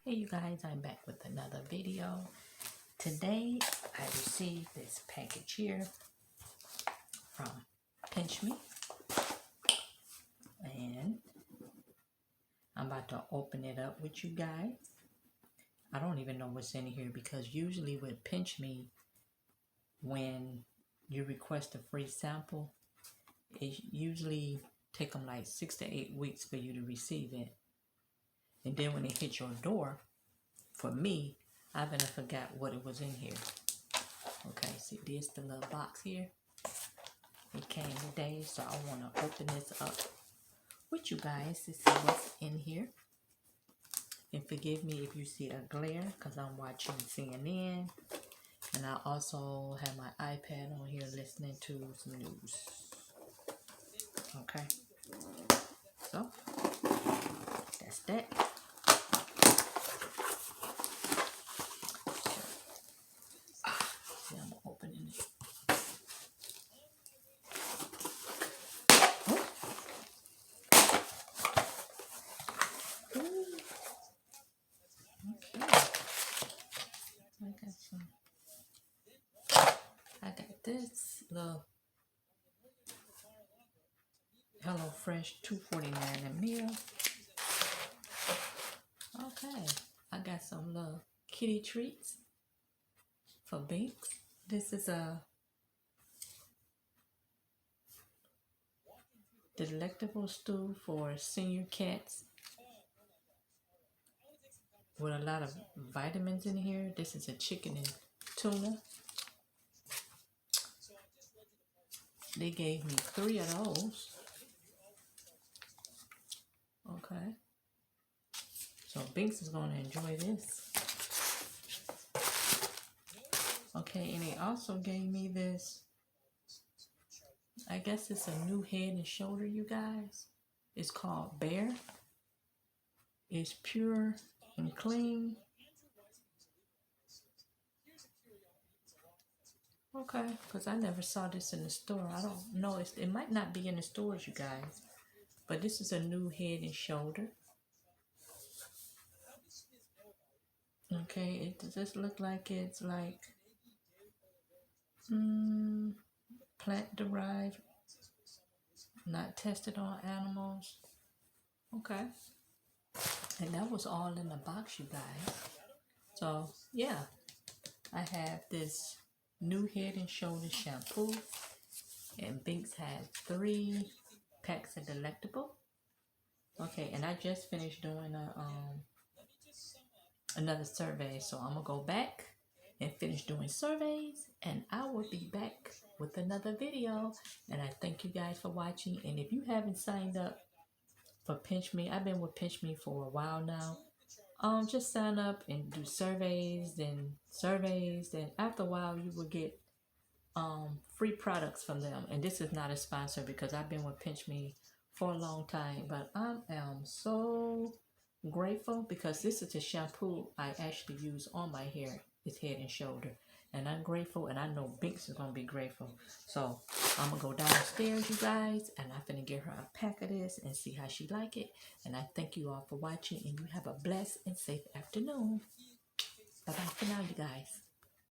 Hey you guys, I'm back with another video. Today I received this package here from Pinchme, and I'm about to open it up with you guys. I don't even know what's in here because usually with Pinchme, when you request a free sample, it usually take them like 6 to 8 weeks for you to receive it. And then when it hits your door, for me, I better forgot what it was in here. Okay, see this the little box here. It came today, so I want to open this up with you guys to see what's in here. And forgive me if you see a glare, because I'm watching CNN. And I also have my iPad on here listening to some news. Okay, so that's that. See, I'm opening it. I got this little Hello Fresh $2.49 a meal. Okay, I got some little kitty treats for Binks. This is a delectable stew for senior cats with a lot of vitamins in here. This is a chicken and tuna. They gave me 3 of those. Okay. So Binks is going to enjoy this. Okay, and they also gave me this. I guess it's a new Head and Shoulder, you guys. It's called Bear. It's pure and clean. Okay, because I never saw this in the store. I don't know. It might not be in the stores, you guys. But this is a new Head and Shoulder. Okay, it just looks like it's like plant-derived, not tested on animals. Okay. And that was all in the box, you guys. So, yeah. I have this new Head and Shoulder shampoo. And Binks had 3 packs of Delectable. Okay, and I just finished doing another survey. So I'm going to go back and finish doing surveys. And I will be back with another video. And I thank you guys for watching. And if you haven't signed up for Pinchme, I've been with Pinchme for a while now. Just sign up and do surveys, then after a while you will get free products from them. And this is not a sponsor because I've been with Pinchme for a long time, but I am so grateful because this is a shampoo I actually use on my hair. It's Head and Shoulder, and I'm grateful, and I know Binks is gonna be grateful. So I'm gonna go downstairs, you guys, and I'm gonna get her a pack of this and see how she like it. And I thank you all for watching, and you have a blessed and safe afternoon. Bye bye for now, you guys.